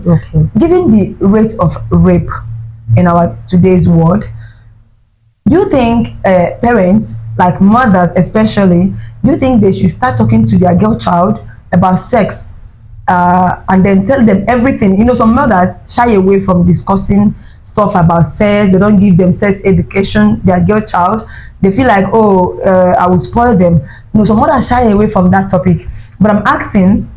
question. Okay. Given the rate of rape in our today's world, do you think parents, like mothers especially, do you think they should start talking to their girl child about sex, and then tell them everything? You know, some mothers shy away from discussing stuff about sex. They don't give them sex education, their girl child. They feel like, oh, I will spoil them. You know, some mothers shy away from that topic. But I'm asking,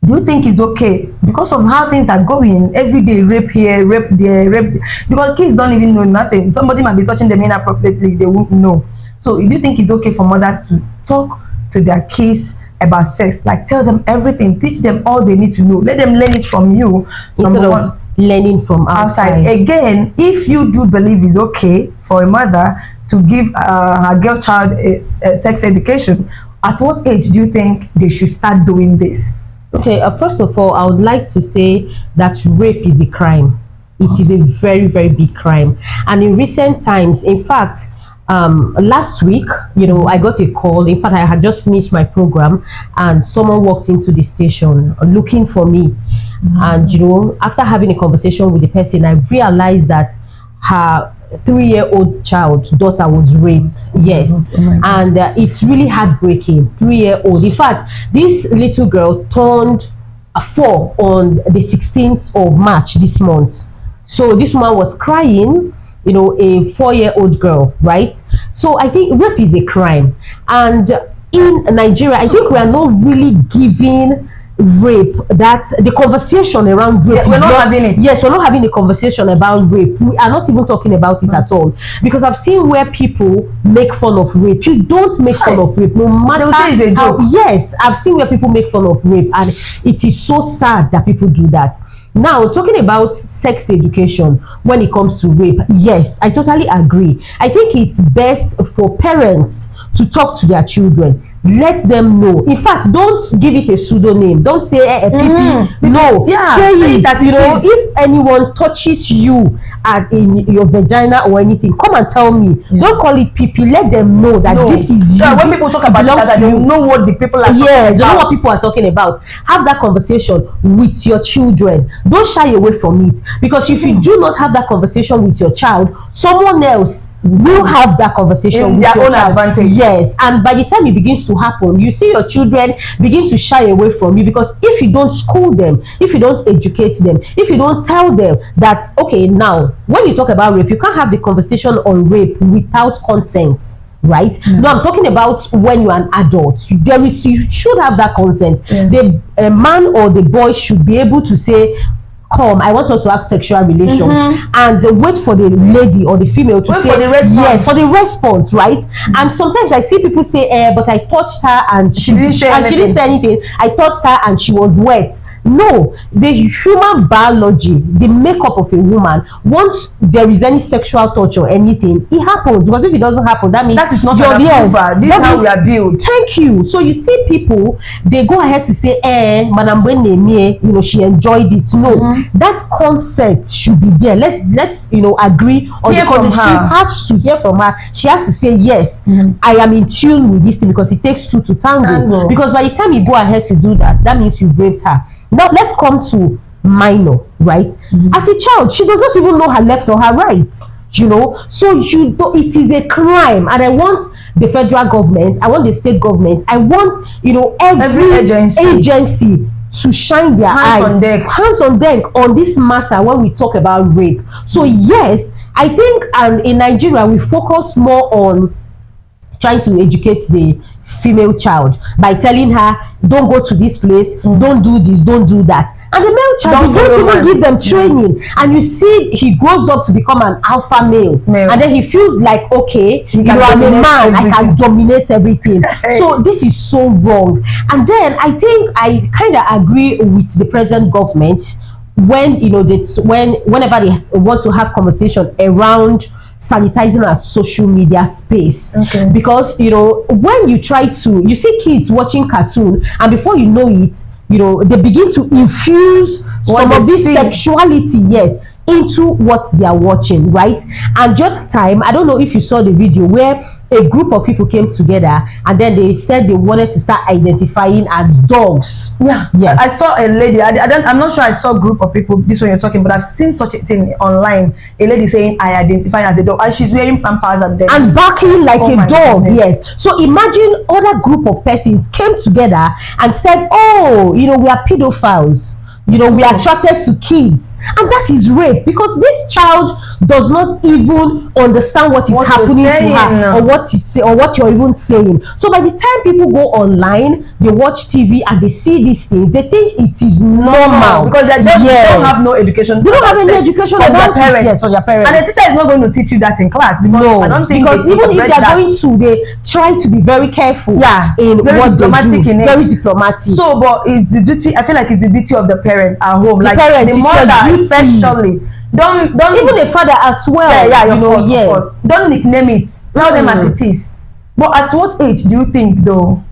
do you think it's okay, because of how things are going every day? Rape here, rape there, rape, because kids don't even know nothing. Somebody might be touching them inappropriately, they won't know. So do you think it's okay for mothers to talk to their kids about sex, like tell them everything, teach them all they need to know, let them learn it from you instead of learning from outside? Again, if you do believe it's okay for a mother to give her girl child a sex education, at what age do you think they should start doing this? Okay, first of all, I would like to say that rape is a crime. It is a very, very big crime. And in recent times, in fact, last week, you know, I got a call. In fact, I had just finished my program and someone walked into the station looking for me. And, you know, after having a conversation with the person, I realized that her 3-year-old daughter was raped. Yes. And it's really heartbreaking. 3-year-old. In fact, this little girl turned 4 on the 16th of March this month. So this woman was crying, you know, a 4-year-old girl, right? So I think rape is a crime. And in Nigeria, I think we are not really giving rape that the conversation around rape, we're not having it. Yes, we're not having a conversation about rape. We are not even talking about it at all, because I've seen where people make fun of rape. You don't make fun of rape, no matter how. Yes, I've seen where people make fun of rape, and it is so sad that people do that. Now, talking about sex education when it comes to rape, yes, I totally agree. I think it's best for parents to talk to their children. Let them know. In fact, don't give it a pseudonym. Don't say no. Yeah, say it that, you know, if anyone touches you in your vagina or anything, come and tell me. Don't call it pee. Let them know that this is you. When people talk about that, they know what the people are talking about. They know what people are talking about. Have that conversation with your children. Don't shy away from it, because if you do not have that conversation with your child, someone else will have that conversation with their your own child. Advantage. Yes, and by the time it begins to happen, you see your children begin to shy away from you, because if you don't school them, if you don't educate them, if you don't tell them that, okay, now when you talk about rape, you can't have the conversation on rape without consent, right? No, I'm talking about when you're an adult. You should have that consent. The man or the boy should be able to say, come, I want us to have sexual relations, and wait for the lady or the female to say for the response. Yes, for the response, right? And sometimes I see people say, but I touched her and she didn't say anything. I touched her and she was wet. No, the human biology, the makeup of a woman, once there is any sexual touch or anything, it happens. Because if it doesn't happen, that means that is not an approval. This is how we are built. Thank you. So you see people, they go ahead to say, Madam Beneme, you know, she enjoyed it. No, that consent should be there. Let's you know, agree on the consent. She has to hear from her. She has to say, yes, I am in tune with this thing, because it takes two to tango. Because by the time you go ahead to do that, that means you've raped her. Now let's come to minor, right? As a child, she does not even know her left or her right, you know. So it is a crime, and I want the federal government, I want the state government, I want, you know, every agency to shine their hands on deck on this matter when we talk about rape. So yes, I think, and in Nigeria we focus more on trying to educate the female child by telling her, don't go to this place, don't do this, don't do that. And the male child, you don't even give them training. And you see he grows up to become an alpha male. And then he feels like, okay, you know, I'm a man, I can dominate everything. So this is so wrong. And then I think I kind of agree with the present government when, you know, whenever they want to have conversation around sanitizing our social media space, because, you know, when you try to, you see kids watching cartoon, and before you know it, you know, they begin to infuse some of this sexuality, into what they are watching, right? And just time, I don't know if you saw the video where a group of people came together and then they said they wanted to start identifying as dogs. Yeah. Yes. I saw a lady. I'm not sure I saw a group of people. This one you're talking, but I've seen such a thing online. A lady saying, "I identify as a dog," and she's wearing pampers and barking like a dog. Goodness. Yes. So imagine other group of persons came together and said, "Oh, you know, we are pedophiles. You know, we are attracted to kids," and that is rape, because this child does not even understand what is happening to her, or what you say, or what you're even saying. So by the time people go online, they watch TV and they see these things, they think it is normal, because they don't have no education. They don't have any education from their parents. Yes, from their parents. And the teacher is not going to teach you that in class, because I don't think, because even if they are going to, they try to be very careful. Yeah, in very what diplomatic they do. in it. Very diplomatic. So, but it's the duty. I feel like it's the duty of the parent at home, the like parent, the mother especially. Don't even the father as well. Yeah, of course, of course. Don't nickname it. Tell them as it is. But at what age do you think, though?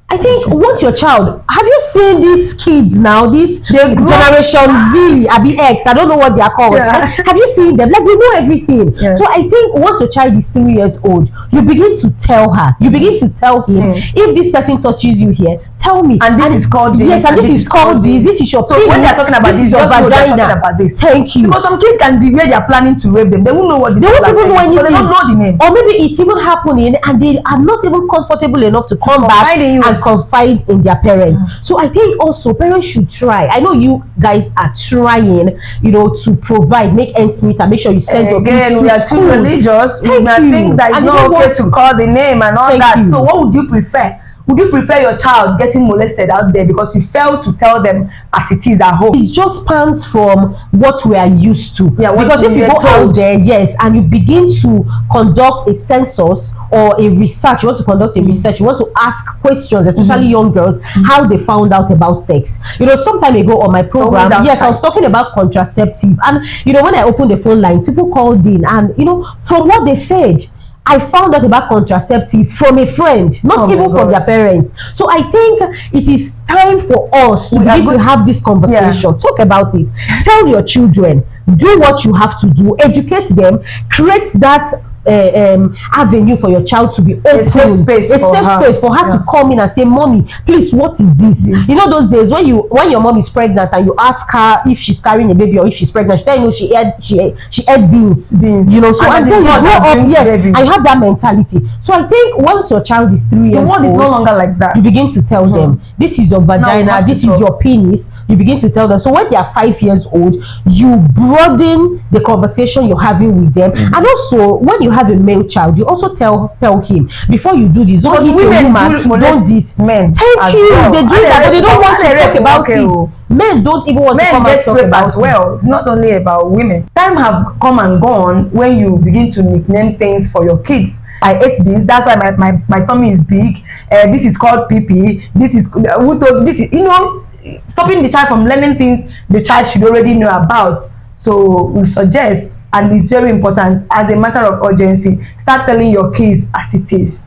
I think once your child, have you seen these kids now, this generation Z, Abi X, I don't know what they are called. Yeah. Have you seen them? Like, they know everything. Yeah. So I think once your child is 3 years old, you begin to tell her, you begin to tell him, if this person touches you here, tell me. And this is called this. Yes, and this is called this. This is your So when they are talking about this, your vagina. Talking about this. Thank you. Because some kids can be where they are planning to rape them. They won't know what this is. They won't even know anything. So they don't know the name. Or maybe it's even happening and they are not even comfortable enough to come back and confide in their parents. So I think also parents should try. I know you guys are trying, you know, to provide, make ends meet, and make sure you send your kids to we are school. too religious. We think that it's not okay to call the name and all that. So what would you prefer? Would you prefer your child getting molested out there because you failed to tell them as it is at home? It just spans from what we are used to. Yeah, because if you go out there, yes, and you begin to conduct a census or a research, you want to conduct a research, you want to ask questions, especially young girls, how they found out about sex. You know, some time ago on my program, yes, I was talking about contraceptive, and you know, when I opened the phone lines, people called in, and you know, from what they said, I found out about contraceptive from a friend, not even from their parents. So I think it is time for us to begin to have this conversation. Yeah. Talk about it. Tell your children, do what you have to do, educate them, create that avenue for your child to be open, a safe space for her to come in and say, "Mommy, please, what is this?" You know, those days when your mom is pregnant and you ask her if she's carrying a baby or if she's pregnant, she tell you she ate beans. You know, so until you grow up, yes, and you have that mentality. So I think once your child is 3 years old, the world is no longer like that. You begin to tell them, this is your vagina, this is your penis. You begin to tell them. So when they are 5 years old, you broaden the conversation you're having with them. And also, when you have a male child, you also tell him, before you do this, don't hit a woman, don't this. Men, thank you. They do that, but they don't want to talk about it. Men don't even want to come and talk about as well. It's not only about women. Time have come and gone when you begin to nickname things for your kids. I ate beans, that's why my tummy is big. This is called pee. This is you know, stopping the child from learning things the child should already know about. So we suggest, and it's very important, as a matter of urgency, start telling your kids as it is.